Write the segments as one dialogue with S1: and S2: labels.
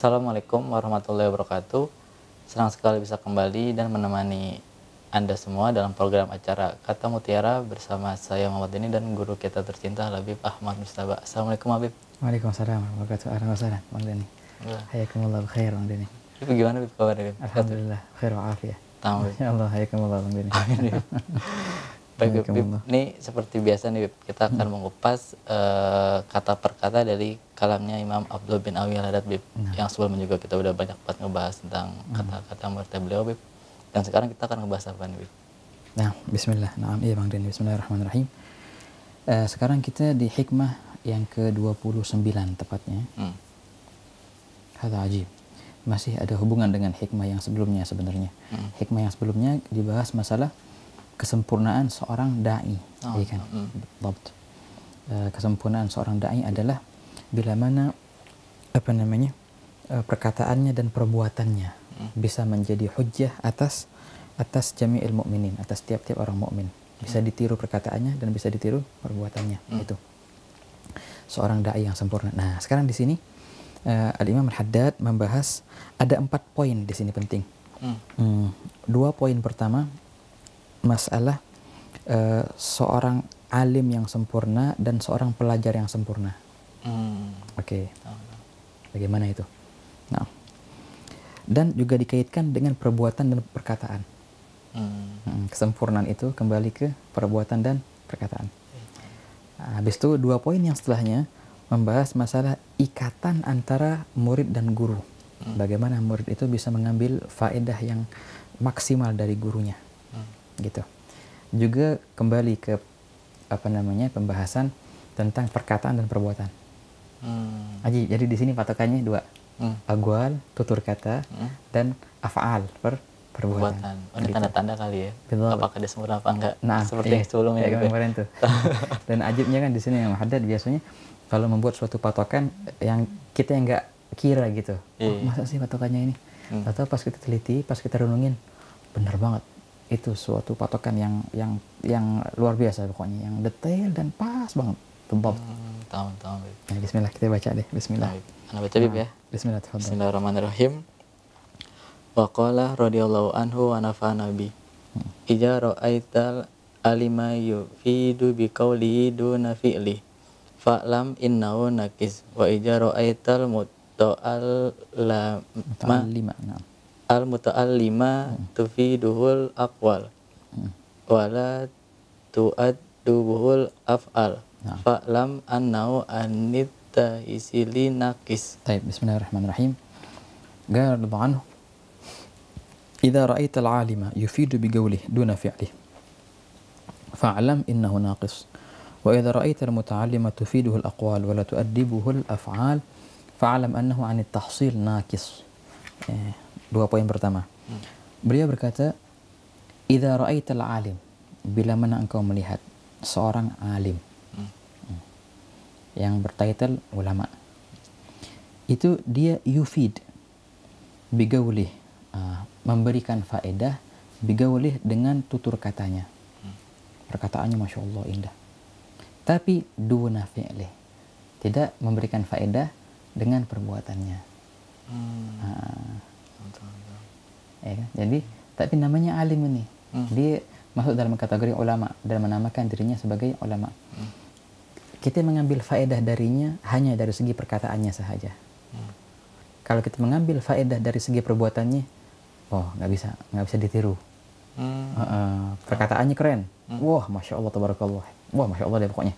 S1: Assalamualaikum warahmatullahi wabarakatuh. Senang sekali bisa kembali dan menemani Anda semua dalam program acara Kata Mutiara bersama saya Muhammad Deni dan guru kita tercinta Habib Ahmad Mustaba. Assalamualaikum Habib.
S2: Waalaikumsalam warahmatullahi wabarakatuh. Ahlan wa sahlan, Bang Deni. Hayakumullah khair, Bang Deni.
S1: Habib, gimana Habib kabarnya?
S2: Alhamdulillah khair wa afiyah.
S1: Ya
S2: Allah, hayakumullah Bang Deni.
S1: Amin. Baik Habib, ini seperti biasa nih Habib, kita akan mengupas kata per kata dari kalamnya Imam Abdul bin Awi al-Haddad Habib. Yang sebelumnya juga kita udah banyak banget ngebahas tentang kata-kata murid beliau Habib. Dan sekarang kita akan ngebahas apa nih Habib?
S2: Nah, bismillah. Nah, iya Bang Deni, bismillahirrahmanirrahim. Sekarang kita di hikmah yang ke-29 tepatnya. Hadza ajib. Masih ada hubungan dengan hikmah yang sebelumnya sebenarnya. Hikmah yang sebelumnya dibahas masalah kesempurnaan seorang dai, ya kan? Kesempurnaan seorang dai adalah bila mana perkataannya dan perbuatannya bisa menjadi hujjah atas jami'il mukminin, atas tiap-tiap orang mukmin. Bisa ditiru perkataannya dan bisa ditiru perbuatannya. Itu seorang dai yang sempurna. Nah, sekarang di sini Al-Imam Al-Haddad membahas ada 4 poin di sini penting. 2 poin pertama masalah seorang alim yang sempurna dan seorang pelajar yang sempurna. Oke. Bagaimana itu? Nah, dan juga dikaitkan dengan perbuatan dan perkataan. Kesempurnaan itu kembali ke perbuatan dan perkataan. Nah, habis itu 2 poin yang setelahnya membahas masalah ikatan antara murid dan guru. Bagaimana murid itu bisa mengambil faedah yang maksimal dari gurunya. Gitu. Juga kembali ke pembahasan tentang perkataan dan perbuatan. Jadi di sini patokannya 2. Aqwal, tutur kata, dan af'al, perbuatan.
S1: Ini
S2: gitu.
S1: tanda-tanda kali ya.
S2: Betul.
S1: Apakah dia sempurna apa enggak?
S2: Nah,
S1: seperti
S2: iya,
S1: yang sebelumnya
S2: ya, kemarin tuh. Dan ajibnya kan di sini yang Haddad biasanya kalau membuat suatu patokan yang kita yang nggak kira gitu. Masa sih patokannya ini? Atau pas kita teliti, pas kita renungin, benar banget. Itu suatu patokan yang luar biasa pokoknya, yang detail dan pas banget. Tebal.
S1: Tahu.
S2: Nah, bismillah, kita baca deh. Bismillah.
S1: Anda baca Habib ya.
S2: Bismillah.
S1: Bismillahirrahmanirrahim. Wa qala radhiyallahu anhu wa nafa'ana bi. Idza ra'aital alima yufidu bi qawli duna fi'li. Fa'lam innahu naqis. Wa idza ra'aital al-muta'allima tufiduhul aqwal wala tu'addubuhul af'al fa'lam annahu anita isili naqis.
S2: Baik, bismillahirrahmanirrahim. Qala radhiyallahu anhu idza ra'aita al-'alima yufidu bi qawlihi duna fi'lihi fa'lam innahu naqis wa idza ra'aita al-muta'allima tufiduhu al-aqwal wa la tu'addibuhu al-af'al fa'lam annahu 'an at-tahsil naqis. 2 poin pertama. Beliau berkata, idza ra'aital 'alim, bila mana engkau melihat seorang alim yang bertitel ulama, itu dia yufid bigawlih, memberikan faedah bigawlih dengan tutur katanya. Perkataannya Masya Allah indah. Tapi duna fi'lih, tidak memberikan faedah dengan perbuatannya. Ya kan? Jadi, tapi namanya alim ini. Dia masuk dalam kategori ulama dan menamakan dirinya sebagai ulama. Kita mengambil faedah darinya hanya dari segi perkataannya saja. Kalau kita mengambil faedah dari segi perbuatannya, nggak bisa ditiru. Perkataannya keren. Wah, Masya Allah, tabarakallah. Wah, Masya Allah deh pokoknya.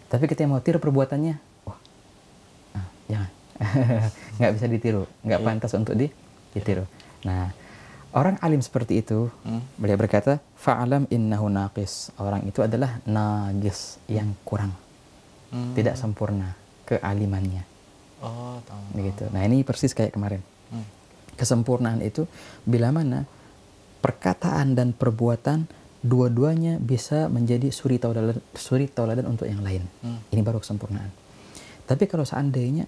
S2: Tapi kita mau tiru perbuatannya, jangan. Nggak bisa ditiru, nggak pantas untuk ditiru. Nah, orang alim seperti itu, beliau berkata, fa'alam innahu naqis. Orang itu adalah naqis, yang kurang, tidak sempurna kealimannya.
S1: Tahu.
S2: Begitu. Nah, ini persis kayak kemarin. Kesempurnaan itu bila mana perkataan dan perbuatan dua-duanya bisa menjadi suri tauladan untuk yang lain. Ini baru kesempurnaan. Tapi kalau seandainya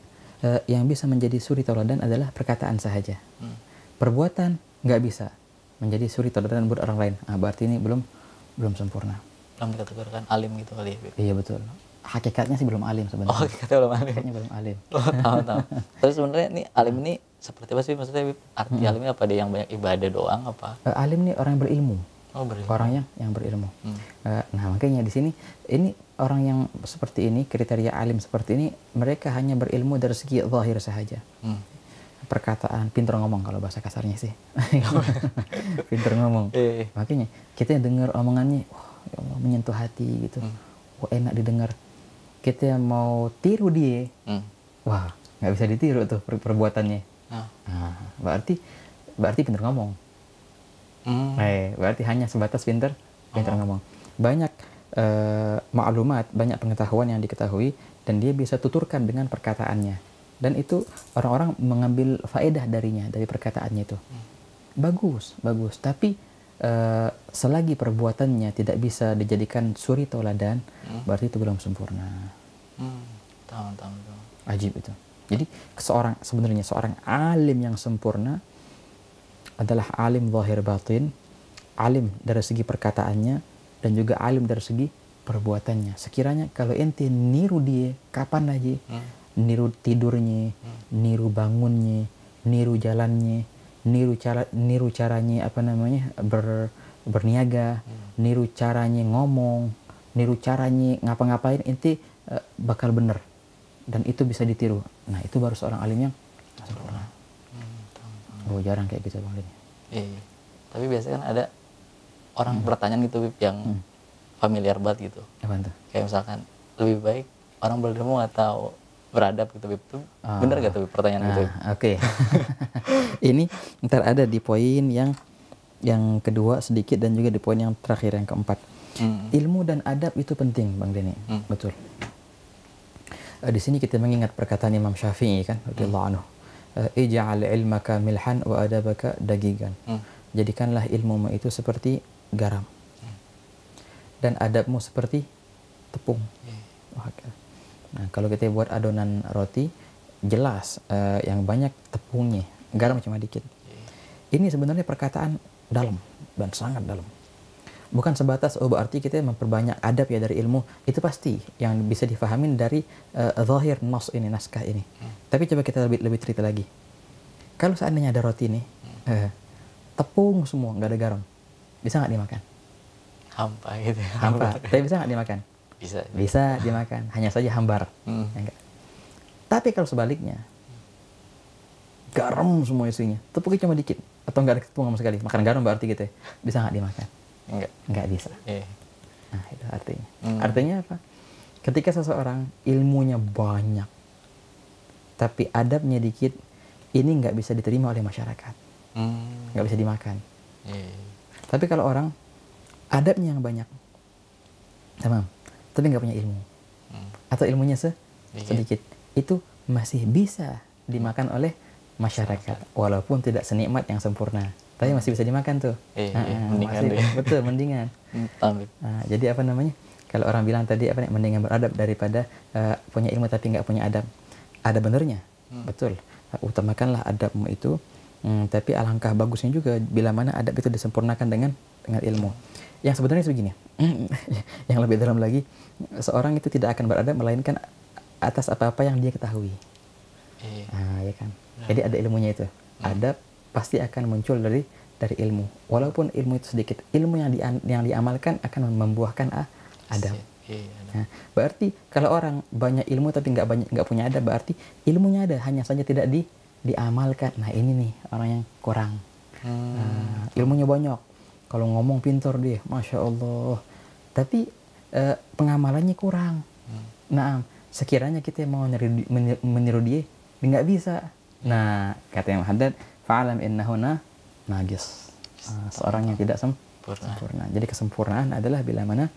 S2: yang bisa menjadi suri tauladan adalah perkataan sahaja, perbuatan nggak bisa menjadi suri tauladan buat orang lain. Berarti ini belum sempurna.
S1: Belum dikategorikan alim gitu kali ya.
S2: Iya betul. Hakikatnya sih belum alim sebenarnya.
S1: Oh, hakikatnya belum alim.
S2: Hakikatnya belum alim.
S1: Oh, tahu. Terus sebenarnya nih alim ini seperti apa sih maksudnya, Bib? Arti alim ini apa, dia yang banyak ibadah doang apa?
S2: Alim nih orang yang berilmu.
S1: Oh, berilmu.
S2: Orang yang berilmu. Nah, makanya di sini ini orang yang seperti ini, kriteria alim seperti ini, mereka hanya berilmu dari segi zahir saja. Perkataan, pintar ngomong kalau bahasa kasarnya sih. Pintar ngomong. Makanya kita yang dengar omongannya, wah, ya Allah, menyentuh hati gitu. Wah, enak didengar. Kita yang mau tiru dia, wah, nggak bisa ditiru tuh perbuatannya. Nah, berarti pintar ngomong. Berarti hanya sebatas pintar ngomong. Banyak maklumat, banyak pengetahuan yang diketahui dan dia bisa tuturkan dengan perkataannya. Dan itu orang-orang mengambil faedah darinya, dari perkataannya itu. Bagus. Tapi selagi perbuatannya tidak bisa dijadikan suri tauladan, berarti itu belum sempurna.
S1: Tahu.
S2: Ajib itu. Jadi sebenarnya seorang alim yang sempurna adalah alim zahir batin, alim dari segi perkataannya, dan juga alim dari segi perbuatannya. Sekiranya kalau ente niru dia kapan aja, niru tidurnya, niru bangunnya, niru jalannya, niru caranya berniaga, niru caranya ngomong, niru caranya ngapa-ngapain, ente bakal bener dan itu bisa ditiru. Nah, itu baru seorang alim yang sempurna. Oh, jarang kayak gitu Bang Lini.
S1: Iya. Tapi biasanya kan ada orang pertanyaan gitu, Bib, yang familiar banget gitu.
S2: Apa itu?
S1: Kayak misalkan lebih baik orang berilmu atau beradab gitu, Bib. Itu bener gak tuh, Bib, pertanyaan gitu?
S2: Oke. Ini ntar ada di poin yang kedua sedikit dan juga di poin yang terakhir yang keempat. Ilmu dan adab itu penting, Bang Deni. Betul. Di sini kita mengingat perkataan Imam Syafi'i kan, radhiyallahu anhu. Ij'al ilmaka milhan wa adabaka dagigan. Jadikanlah ilmumu itu seperti garam. Dan adabmu seperti tepung. Nah, kalau kita buat adonan roti, jelas yang banyak tepungnya, garam cuma dikit. Ini sebenarnya perkataan dalam dan sangat dalam. Bukan sebatas berarti kita memperbanyak adab ya dari ilmu, itu pasti yang bisa difahamin dari zahir nas ini, naskah ini. Tapi coba kita lebih cerita lagi. Kalau seandainya ada roti nih, tepung semua, nggak ada garam, bisa nggak dimakan?
S1: Hampa gitu ya.
S2: Hampa. Tapi bisa nggak dimakan?
S1: Bisa
S2: dimakan, hanya saja hambar. Enggak. Tapi kalau sebaliknya, garam semua isinya, tepungnya cuma dikit, atau nggak ada tepung sama sekali, makan garam berarti gitu ya, bisa nggak dimakan? Nggak bisa. Nah, itu artinya. Artinya apa? Ketika seseorang ilmunya banyak, tapi adabnya dikit, ini nggak bisa diterima oleh masyarakat. Nggak bisa dimakan. Tapi kalau orang adabnya yang banyak, tamam, tapi nggak punya ilmu, atau ilmunya sedikit, itu masih bisa dimakan oleh masyarakat, walaupun tidak senikmat yang sempurna. Tapi masih bisa dimakan tuh.
S1: Mendingan
S2: masih, betul, mendingan. Nah, jadi apa namanya? Kalau orang bilang tadi mendingan beradab daripada punya ilmu tapi nggak punya adab. Ada benernya, betul. Utamakanlah adabmu itu. Tapi alangkah bagusnya juga bila mana adab itu disempurnakan dengan ilmu. Yang sebenarnya begini, yang lebih dalam lagi, seorang itu tidak akan beradab melainkan atas apa-apa yang dia ketahui. Ya kan. Jadi ada ilmunya itu. Adab pasti akan muncul dari ilmu, walaupun ilmu itu sedikit. Ilmu yang diamalkan akan membuahkan adab. Nah, berarti kalau orang banyak ilmu tapi nggak punya adab, berarti ilmunya ada, hanya saja tidak diamalkan. Nah, ini nih orang yang kurang. Ilmunya banyak, kalau ngomong pintar dia, masya Allah, tapi pengamalannya kurang. Nah, sekiranya kita mau meniru dia, nggak bisa. Nah, kata Imam Haddad, fa'alam innahuna nagis. Seorang yang tidak sempurna. Jadi kesempurnaan adalah bila mana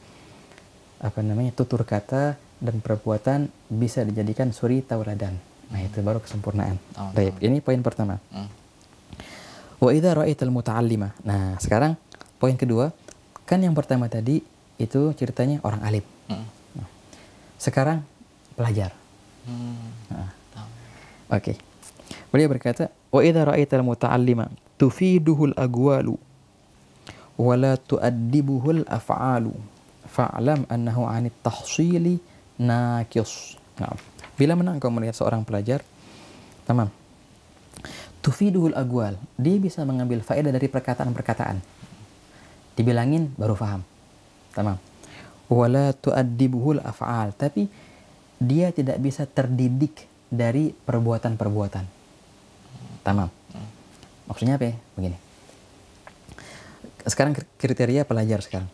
S2: tutur kata dan perbuatan bisa dijadikan suri tauladan. Nah, itu baru kesempurnaan. Baik, ini poin pertama. Wa idza ra'aital muta'allima. Nah, sekarang poin kedua, kan yang pertama tadi itu ceritanya orang alim. Nah, sekarang pelajar. Oke. Beliau berkata, wa idza ra'aital muta'allima tufiduhul agwalu wa la tu'addibuhul af'alu fa'lam annahu 'anit tahsili naqis. Nah, bila mana engkau melihat seorang pelajar, tamam, tufiduhul agwal, dia bisa mengambil faedah dari perkataan-perkataan. Dibilangin baru faham. Tamam. Wala tu'addibuhul af'al, tapi dia tidak bisa terdidik dari perbuatan-perbuatan. Tamam. Maksudnya apa ya? Begini. Sekarang kriteria pelajar sekarang.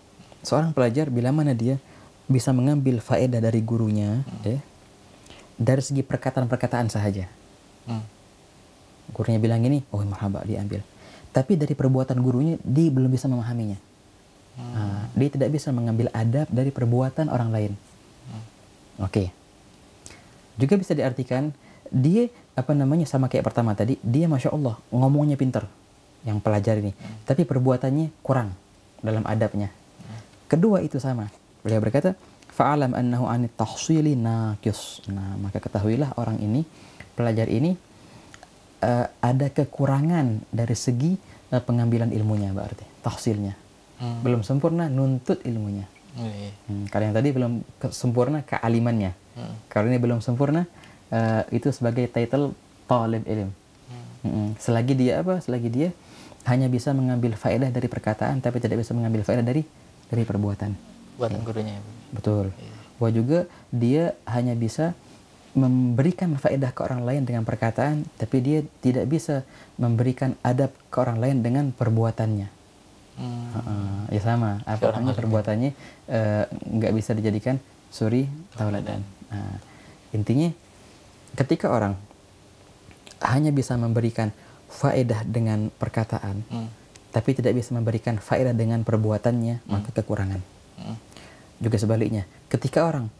S2: Seorang pelajar bila mana dia bisa mengambil faedah dari gurunya, ya, dari segi perkataan-perkataan sahaja. Gurunya bilang gini, oh marhaba, diambil. Tapi dari perbuatan gurunya, dia belum bisa memahaminya. Dia tidak bisa mengambil adab dari perbuatan orang lain. Oke. Juga bisa diartikan, dia sama kayak pertama tadi, dia Masya Allah, ngomongnya pintar, yang pelajar ini. Tapi perbuatannya kurang dalam adabnya. Kedua itu sama. Beliau berkata, fa'alam annahu anit tahsili naqis. Nah, maka ketahuilah orang ini, pelajar ini, ada kekurangan dari segi pengambilan ilmunya, berarti tahsilnya. Belum sempurna nuntut ilmunya. Kalau yang tadi belum sempurna kealimannya. Kalau ini belum sempurna, itu sebagai title talib ilm. Selagi dia hanya bisa mengambil faedah dari perkataan, tapi tidak bisa mengambil faedah dari perbuatan.
S1: Buatan gurunya.
S2: Betul. Wah, juga dia hanya bisa memberikan faedah ke orang lain dengan perkataan, tapi dia tidak bisa memberikan adab ke orang lain dengan perbuatannya. Ya sama, namanya perbuatannya nggak bisa dijadikan suri tauladan. Intinya, ketika orang hanya bisa memberikan faedah dengan perkataan, tapi tidak bisa memberikan faedah dengan perbuatannya, maka kekurangan. Juga sebaliknya, ketika orang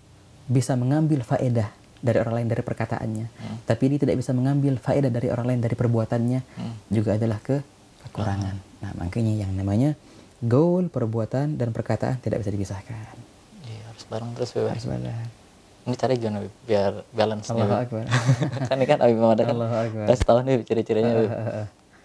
S2: bisa mengambil faedah dari orang lain dari perkataannya, tapi dia tidak bisa mengambil faedah dari orang lain dari perbuatannya, juga adalah kekurangan. Nah, makanya yang namanya gaul, perbuatan dan perkataan tidak bisa dipisahkan.
S1: Iya, harus bareng terus, Beb.
S2: Harus bareng.
S1: Ini cari gimana, Beb, biar balance nih.
S2: Allahu Akbar.
S1: Kan ini kan Abi Muhammad kan kasih tahu nih ciri-cirinya, Beb.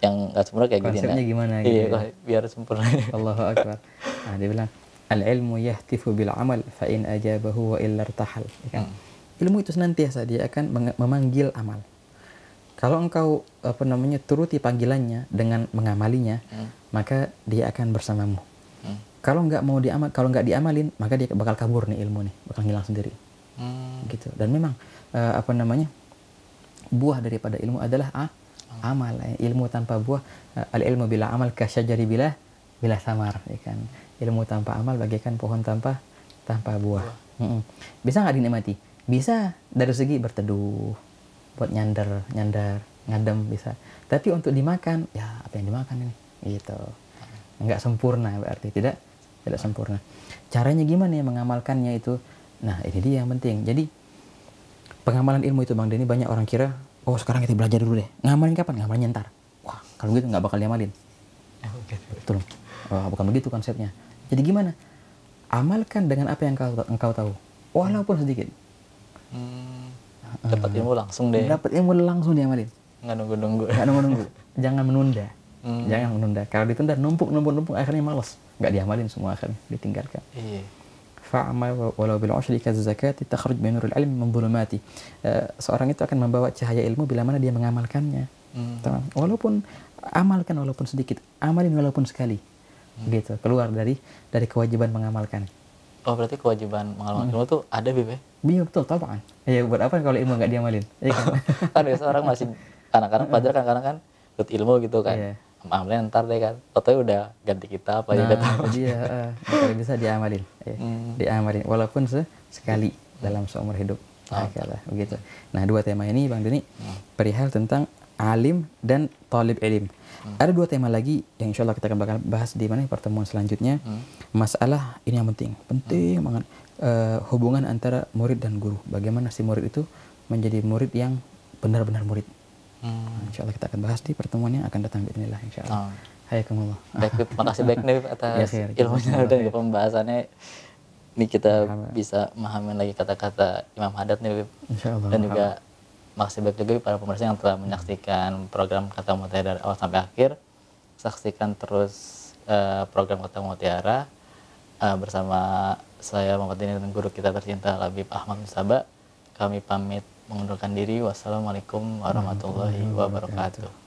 S1: Yang nggak sempurna kayak gini.
S2: Konsepnya gimana
S1: gitu. Iya,
S2: ya?
S1: biar sempurna.
S2: Allahu Akbar. Nah, dia bilang, al-ilmu yahtifu bil amal fa in ajabahu wa illa irtahal. Ya kan? Ilmu itu senantiasa dia akan memanggil amal. Kalau engkau turuti panggilannya dengan mengamalinya, maka dia akan bersamamu. Kalau nggak diamalin, maka dia bakal kabur nih ilmu nih, bakal hilang sendiri. Gitu. Dan memang buah daripada ilmu adalah amal. Ilmu tanpa buah, al-ilmu bila amal kasyajari bila samar, ya kan. Ilmu tanpa amal bagaikan pohon tanpa buah. Bisa nggak dinikmati? Bisa dari segi berteduh, buat nyandar, ngadem bisa. Tapi untuk dimakan, ya apa yang dimakan ini? Gitu. Nggak sempurna berarti, tidak sempurna. Caranya gimana ya mengamalkannya itu? Nah, ini dia yang penting. Jadi pengamalan ilmu itu, Bang Denny, banyak orang kira, oh sekarang kita belajar dulu deh. Ngamalin kapan? Ngamalin ntar. Wah, kalau gitu nggak bakal diamalin. Betul. Bukan begitu konsepnya. Jadi gimana? Amalkan dengan apa yang engkau tahu, walaupun sedikit.
S1: Dapat ilmu langsung deh.
S2: Dapat ilmu langsung diamalin.
S1: Nggak nunggu-nunggu.
S2: Jangan menunda. Jangan menunda. Kalau ditunda numpuk akhirnya malas. Nggak diamalin semua, akhirnya ditinggalkan. Iya. Fa'amal walau bil ushri kazakati takhruj min nuril ilmi min dhulumati. Seorang itu akan membawa cahaya ilmu bila mana dia mengamalkannya. Walaupun amalkan walaupun sedikit, amalin walaupun sekali. Gitu. Keluar dari kewajiban mengamalkan.
S1: Oh, berarti kewajiban mengamalkan ilmu tuh ada, Beb?
S2: Iya, betul, tahu. Ya, buat apa kalau ilmu nggak diamalin? Ya,
S1: kan biasa orang masih anak-anak pelajar kan kadang kan ikut ilmu gitu kan. Iya. Amalin ntar deh kan. Fotonya udah ganti kita apa ya udah tahu.
S2: Kalau bisa diamalin. Diamalin walaupun sekali dalam seumur hidup. Begitu. Nah, dua tema ini Bang Denny perihal tentang alim dan talib ilm. Ada dua tema lagi yang insya Allah kita akan bakal bahas di pertemuan selanjutnya. Masalah ini yang penting banget. Hubungan antara murid dan guru. Bagaimana si murid itu menjadi murid yang benar-benar murid. Insya Allah kita akan bahas di pertemuan yang akan datang. Bismillah, insya Allah. Hayakumullah.
S1: Baik, makasih baik nih atas ilmunya dan pembahasannya. Ini kita bisa memahami lagi kata-kata Imam Haddad nih, Insya Allah. Dan juga makasih baik juga para pemirsa yang telah menyaksikan program Kata Mutiara dari awal sampai akhir. Saksikan terus program Kata Mutiara bersama saya Muhammad Dini dan guru kita tercinta Labib Ahmad Musaba, kami pamit mengundurkan diri. Wassalamualaikum warahmatullahi wabarakatuh.